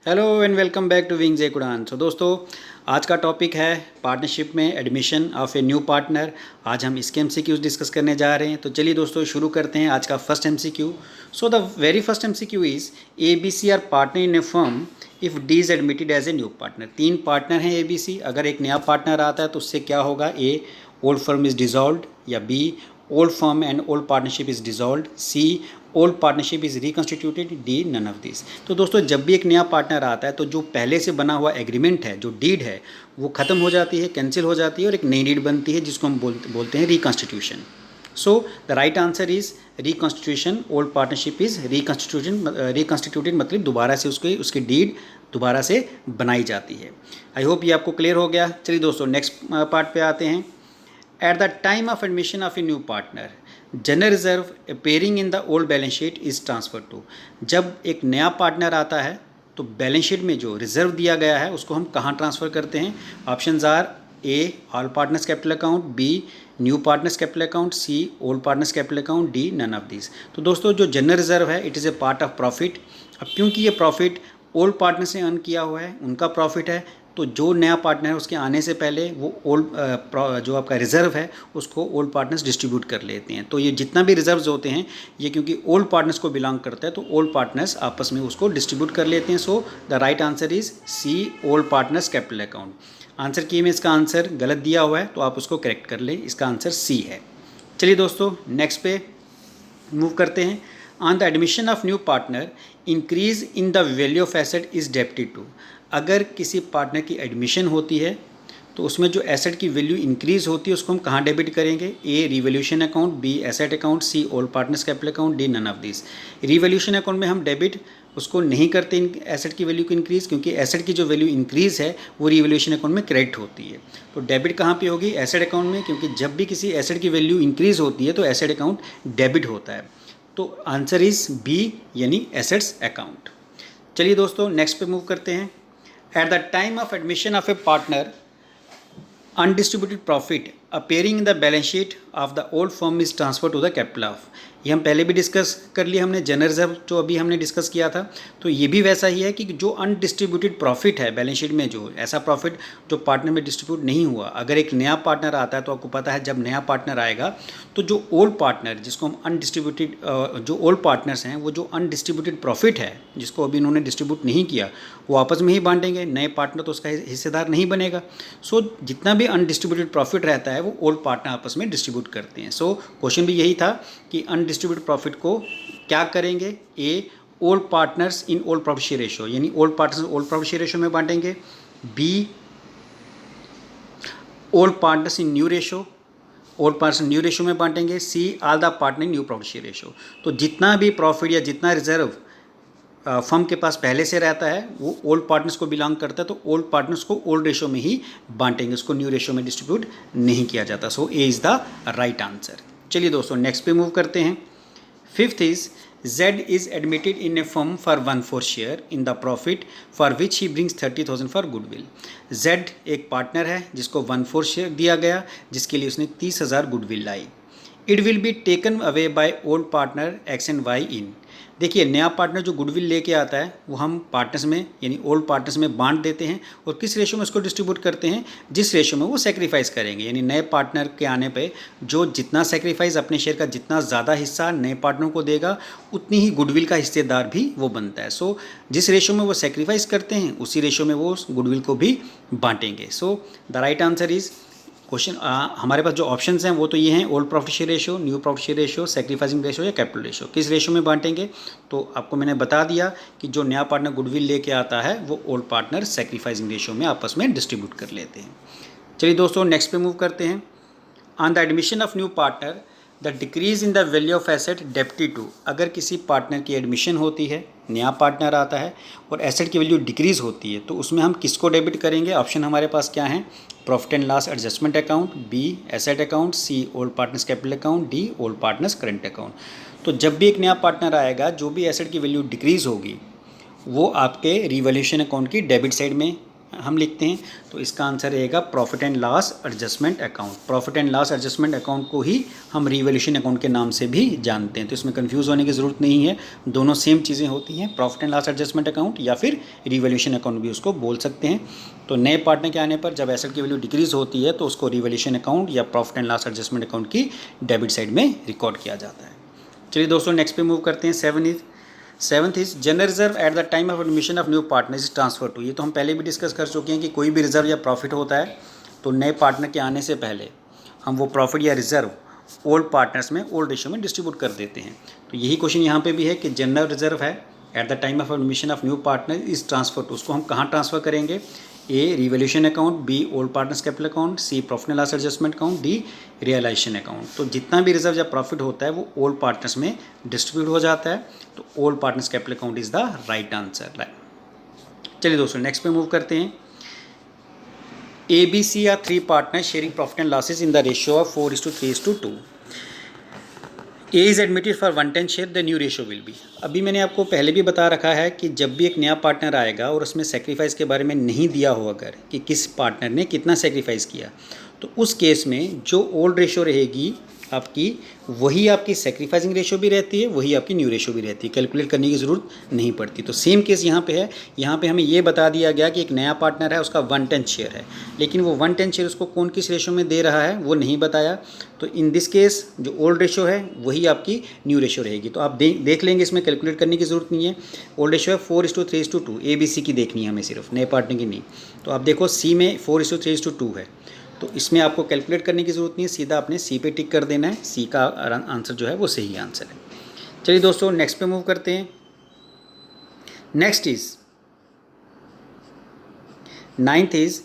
Hello and welcome back to wings Ek Udaan. तो दोस्तों, आज का टॉपिक है पार्टनरशिप में admission of A new partner. आज हम इसके एमसीक्यूज डिस्कस करने जा रहे हैं। तो चलिए दोस्तों शुरू करते हैं आज का first MCQ. So the very first MCQ is A B C are partner in a firm if D is admitted as a new partner. 3 partner हैं ए बी सी। अगर एक नया पार्टनर आता है तो उससे क्या होगा? A, old firm is dissolved, या B, old firm and old partnership is dissolved, C, old partnership is reconstituted, D, none of this. तो दोस्तों, जब भी एक नया पार्टनर आता है तो जो पहले से बना हुआ एग्रीमेंट है, जो डीड है, वो ख़त्म हो जाती है, कैंसिल हो जाती है और एक नई डीड बनती है जिसको हम बोलते हैं reconstitution. So the right answer is reconstitution. Old partnership is reconstituted मतलब दोबारा से उसकी डीड दोबारा से बनाई जाती है। आई होप ये आपको क्लियर हो गया। चलिए दोस्तों, नेक्स्ट पार्ट पे आते हैं। At the time of admission of a new partner, general reserve appearing in the old balance sheet is transferred to। जब एक नया पार्टनर आता है तो बैलेंस शीट में जो रिजर्व दिया गया है उसको हम कहाँ ट्रांसफ़र करते हैं? Options are A, all partners capital account, B, new partners capital account, C, old partners capital account, D, none of this. तो दोस्तों, जो जनरल रिजर्व है it is a part of profit. अब क्योंकि ये प्रॉफिट ओल्ड पार्टनर से earn किया हुआ है, उनका प्रॉफिट है, तो जो नया पार्टनर है उसके आने से पहले वो ओल्ड जो आपका रिज़र्व है उसको ओल्ड पार्टनर्स डिस्ट्रीब्यूट कर लेते हैं। तो ये जितना भी रिजर्व्स होते हैं ये क्योंकि ओल्ड पार्टनर्स को बिलोंग करता है तो ओल्ड पार्टनर्स आपस में उसको डिस्ट्रीब्यूट कर लेते हैं। So the right answer is C, old partners capital account. Answer की में इसका आंसर गलत दिया हुआ है तो आप उसको करेक्ट कर लें, इसका आंसर सी है। चलिए दोस्तों, नेक्स्ट पे मूव करते हैं। On the admission of new partner, increase in the value of asset is debited to. अगर किसी पार्टनर की एडमिशन होती है तो उसमें जो एसेट की वैल्यू इंक्रीज होती है उसको हम कहाँ डेबिट करेंगे? A, revolution account, B, asset account, C, old partners capital account, D, none of this. Revolution account में हम डेबिट उसको नहीं करते एसेट की वैल्यू को इंक्रीज, क्योंकि एसेट की जो वैल्यू इंक्रीज है वो रिवोल्यूशन अकाउंट में क्रेडिट होती है। तो डेबिट कहाँ पे होगी? एसेट अकाउंट में, क्योंकि जब भी किसी एसेट की वैल्यू इंक्रीज होती है तो एसेट अकाउंट डेबिट होता है। तो आंसर इज बी, यानी एसेट्स अकाउंट। चलिए दोस्तों, नेक्स्ट पे मूव करते हैं। At the time of admission of a partner, undistributed profit appearing in the balance sheet of the old firm is transfer to the capital of. ये हम पहले भी डिस्कस कर लिया हमने, जनरल रिजर्व जो अभी हमने डिस्कस किया था। तो ये भी वैसा ही है कि जो अनडिस्ट्रीब्यूटेड प्रॉफिट है बैलेंस शीट में, जो ऐसा प्रॉफिट जो पार्टनर में डिस्ट्रीब्यूट नहीं हुआ, अगर एक नया पार्टनर आता है तो आपको पता है जब नया पार्टनर आएगा तो जो ओल्ड पार्टनर जिसको हम अनडिस्ट्रीब्यूटेड जो ओल्ड पार्टनर्स हैं वो जो अनडिस्ट्रीब्यूटेड प्रॉफिट है जिसको अभी इन्होंने डिस्ट्रीब्यूट नहीं किया वो आपस में ही बांटेंगे। नए पार्टनर तो उसका हिस्सेदार नहीं बनेगा। सो जितना भी अनडिस्ट्रीब्यूटेड प्रॉफिट रहता है वो ओल्ड पार्टनर आपस में डिस्ट्रीब्यूट करते हैं। सो क्वेश्चन भी यही था कि अनडिस्ट्रीब्यूटेड प्रॉफिट को क्या करेंगे? A, old partners in old profit share ratio, यानी old partners old profit share ratio में बांटेंगे। B, old partners in new ratio, old partners new ratio में बांटेंगे। C, all the partner in new profit share ratio. तो जितना भी profit या जितना रिजर्व फर्म के पास पहले से रहता है वो ओल्ड पार्टनर्स को बिलोंग करता है, तो ओल्ड पार्टनर्स को ओल्ड रेशो में ही बांटेंगे, उसको न्यू रेशो में डिस्ट्रीब्यूट नहीं किया जाता। So A is the right answer. चलिए दोस्तों, नेक्स्ट पे मूव करते हैं। Fifth is Z is admitted in a firm for 1/4 share in the profit for which he brings 30,000 for goodwill. Z एक पार्टनर है जिसको 1/4 शेयर दिया गया जिसके लिए उसने 30,000 गुडविल लाई। It will be taken away by old partner X and Y in. देखिए, नया पार्टनर जो गुडविल लेके आता है वो हम पार्टनर्स में यानी ओल्ड पार्टनर्स में बांट देते हैं और किस रेशो में उसको डिस्ट्रीब्यूट करते हैं? जिस रेशो में वो सेक्रीफाइस करेंगे, यानी नए पार्टनर के आने पे जो जितना सेक्रीफाइस अपने शेयर का जितना ज़्यादा हिस्सा नए पार्टनर को देगा उतनी ही गुडविल का हिस्सेदार भी वो बनता है। सो जिस रेशो में वो सेक्रीफाइस करते हैं उसी रेशो में वो गुडविल को भी बांटेंगे। सो the right answer is question हमारे पास जो ऑप्शंस हैं वो तो ये हैं old profit share ratio, new profit share ratio, sacrificing ratio या कैपिटल रेशो। किस रेशो में बांटेंगे? तो आपको मैंने बता दिया कि जो नया पार्टनर गुडविल लेके आता है वो ओल्ड पार्टनर सेक्रीफाइसिंग रेशो में आपस में डिस्ट्रीब्यूट कर लेते हैं। चलिए दोस्तों, नेक्स्ट पे मूव करते हैं। On the admission of new partner, the decrease in the value of asset debited to. अगर किसी पार्टनर की एडमिशन होती है, नया पार्टनर आता है और एसेट की वैल्यू डिक्रीज़ होती है तो उसमें हम किसको डेबिट करेंगे? ऑप्शन हमारे पास क्या हैं? Profit and loss adjustment account, B, asset account, C, old partners capital account, D, old partners current account. तो जब भी एक नया पार्टनर आएगा जो भी एसेट की वैल्यू डिक्रीज़ होगी वो आपके रिवोल्यूशन अकाउंट की डेबिट साइड में हम लिखते हैं, तो इसका आंसर रहेगा profit and loss adjustment account. Profit and loss adjustment account को ही हम रिवैल्यूएशन अकाउंट के नाम से भी जानते हैं, तो इसमें कंफ्यूज होने की ज़रूरत नहीं है, दोनों सेम चीज़ें होती हैं, profit and loss adjustment account या फिर रिवैल्यूएशन अकाउंट भी उसको बोल सकते हैं। तो नए पार्टनर के आने पर जब एसेट की वैल्यू डिक्रीज होती है तो उसको रिवैल्यूएशन अकाउंट या profit and loss adjustment account की डेबिट साइड में रिकॉर्ड किया जाता है। चलिए दोस्तों नेक्स्ट पे मूव करते हैं। Seventh is general reserve at the time of admission of new partner is transfer to. ये तो हम पहले भी डिस्कस कर चुके हैं कि कोई भी रिजर्व या प्रॉफिट होता है तो नए पार्टनर के आने से पहले हम वो प्रॉफिट या रिजर्व ओल्ड पार्टनर्स में ओल्ड रेशियो में डिस्ट्रीब्यूट कर देते हैं। तो यही क्वेश्चन यहाँ पे भी है कि जनरल रिजर्व है at the time of admission of new partner is transfer to, उसको हम कहाँ ट्रांसफर करेंगे? A revaluation account, B old partners capital account, C profit and loss adjustment account, D realisation account. तो जितना भी reserve या profit होता है वो ओल्ड पार्टनर्स में डिस्ट्रीब्यूट हो जाता है, तो old partners capital account is the right answer. चलिए दोस्तों नेक्स्ट पे मूव करते हैं। A B C are three partner sharing profit and losses in the ratio of 4:3:2। A is admitted for 110 share, the new ratio will be. अभी मैंने आपको पहले भी बता रखा है कि जब भी एक नया पार्टनर आएगा और उसमें सेक्रीफाइस के बारे में नहीं दिया हो अगर कि किस पार्टनर ने कितना सेक्रीफाइस किया, तो उस केस में जो ओल्ड रेशियो रहेगी आपकी वही आपकी सेक्रीफाइसिंग रेशियो भी रहती है, वही आपकी न्यू रेशियो भी रहती है, कैलकुलेट करने की ज़रूरत नहीं पड़ती। तो सेम केस यहाँ पे है, यहाँ पे हमें ये बता दिया गया कि एक नया पार्टनर है उसका 110 शेयर है, लेकिन वो 110 शेयर उसको कौन किस रेशियो में दे रहा है वो नहीं बताया। तो इन दिस केस जो ओल्ड रेशियो है वही आपकी न्यू रेशियो रहेगी। तो आप देख लेंगे, इसमें कैलकुलेट करने की ज़रूरत नहीं है। ओल्ड रेशियो है 4:3:2, ए बी सी की देखनी है हमें सिर्फ, नए पार्टनर की नहीं। तो आप देखो सी में 4:3:2 है, तो इसमें आपको कैलकुलेट करने की ज़रूरत नहीं है, सीधा आपने सी पे टिक कर देना है, सी का आंसर जो है वो सही आंसर है। चलिए दोस्तों नेक्स्ट पे मूव करते हैं। Next is 9th is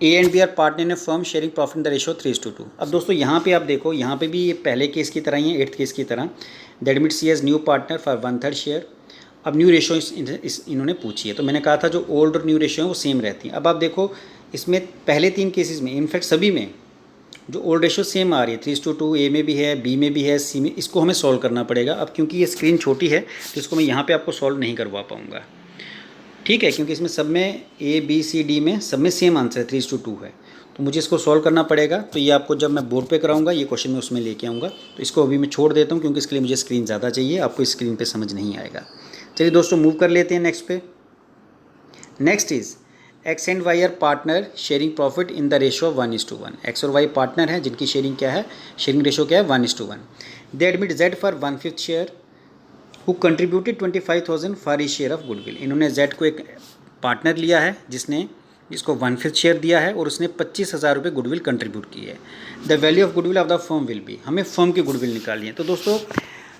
A and B are partner in a firm sharing profit in the ratio 3:2। अब दोस्तों यहाँ पे आप देखो, यहाँ पे भी ये पहले केस की तरह ही है, 8th केस की तरह। That means C as new partner for 1/3 share. अब न्यू रेशियो इन्होंने पूछी है, तो मैंने कहा था जो ओल्ड और न्यू रेशियो है वो सेम रहती है। अब आप देखो इसमें पहले 3 केसेस में, इनफैक्ट सभी में जो ओल्ड रेशियो सेम आ रही है 3:2, ए में भी है, बी में भी है, सी में, इसको हमें सॉल्व करना पड़ेगा। अब क्योंकि ये स्क्रीन छोटी है तो इसको मैं यहाँ पे आपको सॉल्व नहीं करवा पाऊँगा, ठीक है, क्योंकि इसमें सब में ए बी सी डी में सब में सेम आंसर 3:2 है, तो मुझे इसको सॉल्व करना पड़ेगा। तो ये आपको जब मैं बोर्ड पे कराऊंगा ये क्वेश्चन मैं उसमें लेके आऊँगा, तो इसको अभी मैं छोड़ देता हूँ क्योंकि इसके लिए मुझे स्क्रीन ज़्यादा चाहिए, आपको स्क्रीन पर समझ नहीं आएगा। चलिए दोस्तों मूव कर लेते हैं नेक्स्ट पे। Next is X and Y are partner sharing profit in the ratio of 1:1। X और वाई पार्टनर है जिनकी शेयरिंग क्या है, शेयरिंग रेशियो क्या है 1:1। दे admit Z for 1/5 share who contributed 25,000 for E share of goodwill. इन्होंने Z को एक पार्टनर लिया है जिसको 1/5 शेयर दिया है और उसने 25,000 रुपये गुडविल कंट्रीब्यूट की है। The value of goodwill of the firm will be, हमें फर्म की गुडविल निकालनी है। तो दोस्तों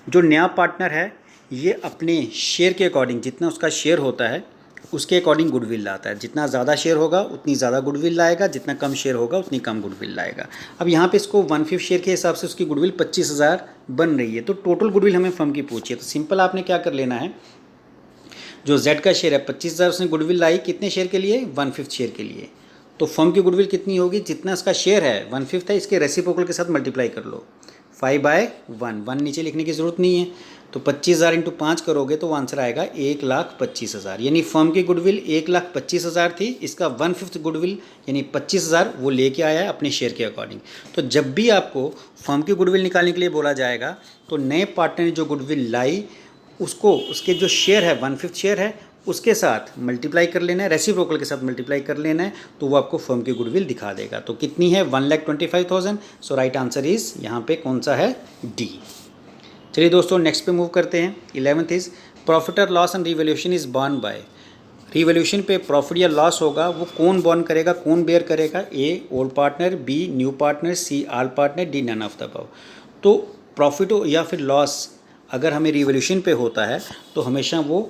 जो नया पार्टनर है ये अपने शेयर के अकॉर्डिंग, जितना उसका शेयर होता है उसके अकॉर्डिंग गुडविल लाता है। जितना ज़्यादा शेयर होगा उतनी ज़्यादा गुडविल लाएगा, जितना कम शेयर होगा उतनी कम गुडविल लाएगा। अब यहाँ पे इसको 1/5 शेयर के हिसाब से उसकी गुडविल 25,000 बन रही है, तो टोटल गुडविल हमें फर्म की पूछी है। तो सिंपल आपने क्या कर लेना है, जो जेड का शेयर है 25,000 उसने गुडविल लाई कितने शेयर के लिए, 1/5 शेयर के लिए। तो फर्म की गुडविल कितनी होगी, जितना इसका शेयर है 1/5 है, इसके रेसिप्रोकल के साथ मल्टीप्लाई कर लो, 5/1, 1 नीचे लिखने की ज़रूरत नहीं है। तो 25,000 × 5 करोगे तो आंसर आएगा 1,25,000। यानी फर्म की गुडविल 1,25,000 थी, इसका 1/5 गुडविल यानी 25,000 वो लेके आया है अपने शेयर के अकॉर्डिंग। तो जब भी आपको फर्म की गुडविल निकालने के लिए बोला जाएगा तो नए पार्टनर ने जो गुडविल लाई उसको, उसके जो शेयर है 1/5 शेयर है उसके साथ मल्टीप्लाई कर लेना है, रेसिप्रोकल के साथ मल्टीप्लाई कर लेना है, तो वो आपको फर्म की गुडविल दिखा देगा। तो कितनी है, 1,25,000। सो राइट आंसर इज़ यहाँ पे कौन सा है, डी। चलिए दोस्तों नेक्स्ट पे मूव करते हैं। 11th इज़ प्रॉफिट और loss and revaluation is borne by. Revaluation पे प्रॉफिट या लॉस होगा वो कौन बॉर्न करेगा, कौन बेयर करेगा, A old partner, B new partner, C all partner, D none of the above. तो प्रॉफिट या फिर लॉस अगर हमें रिवैल्यूएशन पे होता है तो हमेशा वो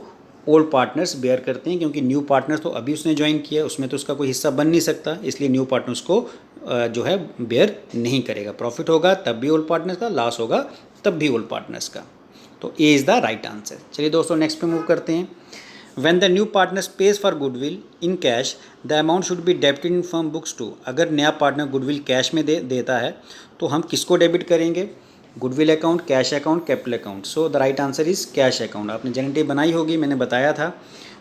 ओल्ड पार्टनर्स बेयर करते हैं, क्योंकि न्यू पार्टनर्स तो अभी उसने ज्वाइन किया, उसमें तो उसका कोई हिस्सा बन नहीं सकता, इसलिए न्यू पार्टनर्स को जो है बेयर नहीं करेगा। प्रॉफिट होगा तब भी ओल्ड पार्टनर्स का, लॉस होगा तब भी ओल्ड पार्टनर्स का। तो A is the right answer. चलिए दोस्तों नेक्स्ट पे मूव करते हैं। When the new partners pays for goodwill in cash the amount should be debited in firm books to. अगर नया पार्टनर गुडविल कैश में देता है तो हम किसको डेबिट करेंगे, goodwill account, cash account, capital account. So the right answer is cash account. आपने जेनेटिव बनाई होगी, मैंने बताया था।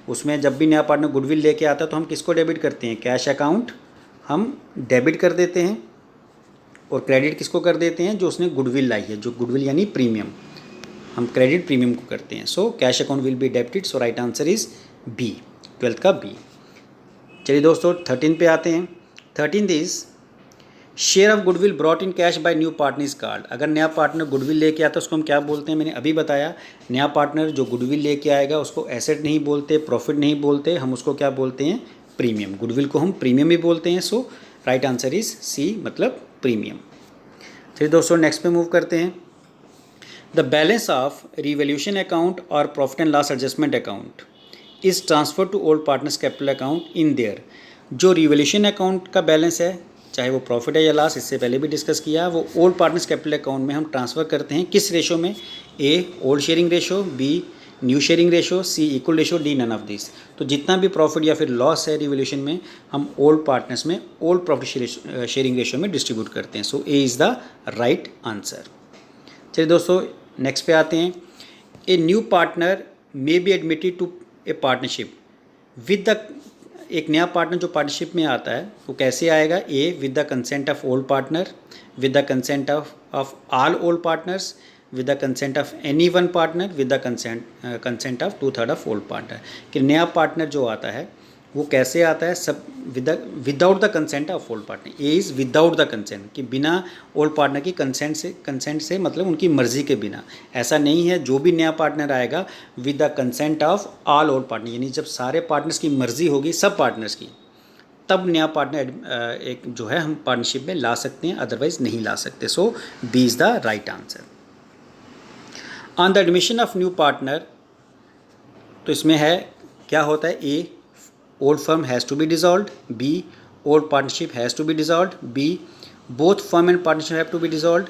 उसमें जब भी नया पार्टनर गुडविल लेके आता है तो हम किसको डेबिट करते हैं, कैश अकाउंट हम डेबिट कर देते हैं, और क्रेडिट किसको कर देते हैं, जो उसने गुडविल लाई है, जो गुडविल यानी प्रीमियम, हम क्रेडिट प्रीमियम को करते हैं। So cash account will be debited, so right answer is B, 12th का बी। चलिए दोस्तों 13 पे आते हैं। 13 is share of goodwill brought in cash by new partner is called. अगर नया पार्टनर गुडविल लेके आता है उसको हम क्या बोलते हैं, मैंने अभी बताया, नया पार्टनर जो गुडविल लेके आएगा उसको एसेट नहीं बोलते, प्रॉफिट नहीं बोलते, हम उसको क्या बोलते हैं, प्रीमियम। गुडविल को हम प्रीमियम भी बोलते हैं। So right answer is C, मतलब प्रीमियम। चलिए दोस्तों नेक्स्ट पे मूव करते हैं। The balance of revaluation account और profit and loss adjustment account is transfer to old partners capital account in their. जो रिवैल्यूएशन अकाउंट का बैलेंस है, चाहे वो प्रॉफिट है या लॉस, इससे पहले भी डिस्कस किया, वो ओल्ड पार्टनर्स कैपिटल अकाउंट में हम ट्रांसफ़र करते हैं। किस रेशो में, A old sharing ratio, B new sharing ratio, C equal ratio, D none of this. तो जितना भी प्रॉफिट या फिर लॉस है रिवैल्यूएशन में, हम ओल्ड पार्टनर्स में ओल्ड प्रॉफिट शेयरिंग रेशो में डिस्ट्रीब्यूट करते हैं। So A is the right answer. चलिए दोस्तों नेक्स्ट पे आते हैं। A new partner may be admitted to a partnership with the, एक नया पार्टनर जो पार्टनरशिप में आता है वो कैसे आएगा, ए with the consent of old partner, with the consent of all old partners, with the consent of any one partner, with the consent of 2/3 of old partner. कि नया पार्टनर जो आता है वो कैसे आता है, सब without the consent of old partner. A is without the consent, कि बिना ओल्ड पार्टनर की कंसेंट से मतलब उनकी मर्ज़ी के बिना। ऐसा नहीं है, जो भी नया पार्टनर आएगा with the consent of all old partner, यानी जब सारे पार्टनर्स की मर्ज़ी होगी, सब पार्टनर्स की, तब नया पार्टनर एक जो है हम पार्टनरशिप में ला सकते हैं, अदरवाइज नहीं ला सकते। So B is the right answer. On the admission of new partner, तो इसमें है क्या होता है, ए old firm has to be dissolved, B old partnership has to be dissolved, B both firm and partnership have to be dissolved,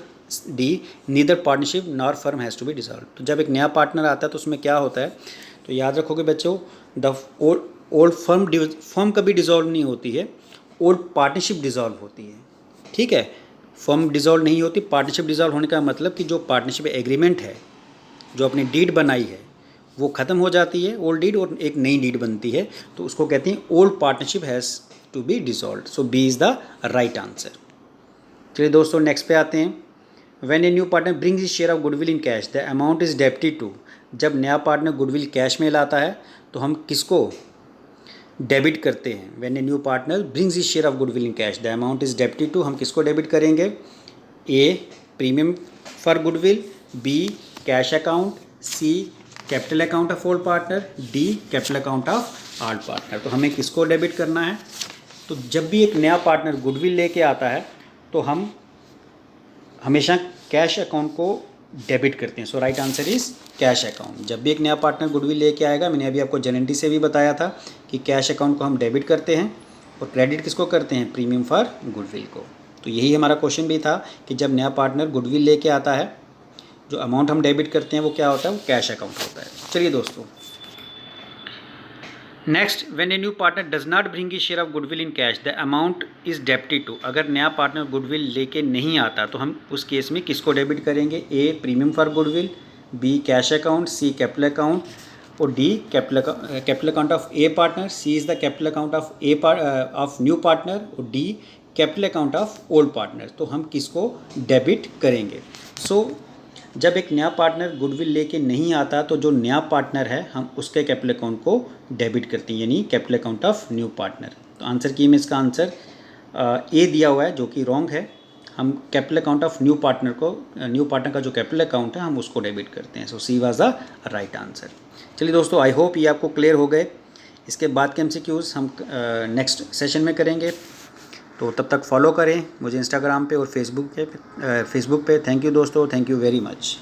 D neither partnership nor firm has to be dissolved। तो जब एक नया partner आता है तो उसमें क्या होता है, तो याद रखोगे बच्चों, द ओल्ड फर्म कभी डिज़ोल्व नहीं होती है, ओल्ड पार्टनरशिप डिज़ोल्व होती है। ठीक है, फर्म डिज़ोल्व नहीं होती, पार्टनरशिप डिज़ोल्व होने का मतलब कि जो पार्टनरशिप एग्रीमेंट है, जो अपनी डीड बनाई है, वो ख़त्म हो जाती है ओल्ड डीड, और एक नई डीड बनती है, तो उसको कहते हैं old partnership has to be dissolved. So B is the right answer. चलिए दोस्तों नेक्स्ट पे आते हैं। When a new partner brings his share of goodwill in cash the amount is debited to. जब नया पार्टनर गुडविल कैश में लाता है तो हम किसको डेबिट करते हैं, when a new partner brings his share of goodwill in cash the amount is debited to, हम किसको डेबिट करेंगे, A premium for goodwill, B cash account, C capital account of old partner, D capital account of old partner. तो हमें किसको debit करना है, तो जब भी एक नया पार्टनर गुडविल लेके आता है तो हम हमेशा कैश अकाउंट को डेबिट करते हैं। So right answer is cash account. जब भी एक नया पार्टनर गुडविल लेके आएगा, मैंने अभी आपको जनरली से भी बताया था कि कैश अकाउंट को हम डेबिट करते हैं और क्रेडिट किसको करते हैं, प्रीमियम फॉर गुडविल को। तो यही हमारा क्वेश्चन भी था कि जब नया पार्टनर गुडविल लेके आता है, जो अमाउंट हम डेबिट करते हैं वो क्या होता है, वो कैश अकाउंट होता है। चलिए दोस्तों next, when a new partner does not bring his share of goodwill in cash the amount is debited to. अगर नया पार्टनर गुडविल लेके नहीं आता तो हम उस केस में किसको डेबिट करेंगे, A premium for goodwill, B cash account, C capital account, और D capital account of a partner. C is the capital account of new partner, और D capital account of old partner. तो हम किसको debit करेंगे। सो जब एक नया partner goodwill लेके नहीं आता तो जो नया पार्टनर है हम उसके कैपिटल अकाउंट को डेबिट करते हैं, यानी capital account of new partner. तो आंसर की में इसका आंसर ए दिया हुआ है, जो कि रॉन्ग है। हम capital account of new partner का जो कैपिटल अकाउंट है हम उसको डेबिट करते हैं। So C was the right answer. चलिए दोस्तों, आई होप ये आपको क्लियर हो गए। इसके बाद के MCQs हम नेक्स्ट सेशन में करेंगे, तो तब तक फॉलो करें मुझे इंस्टाग्राम पे और फेसबुक पे। थैंक यू दोस्तों, थैंक यू वेरी मच।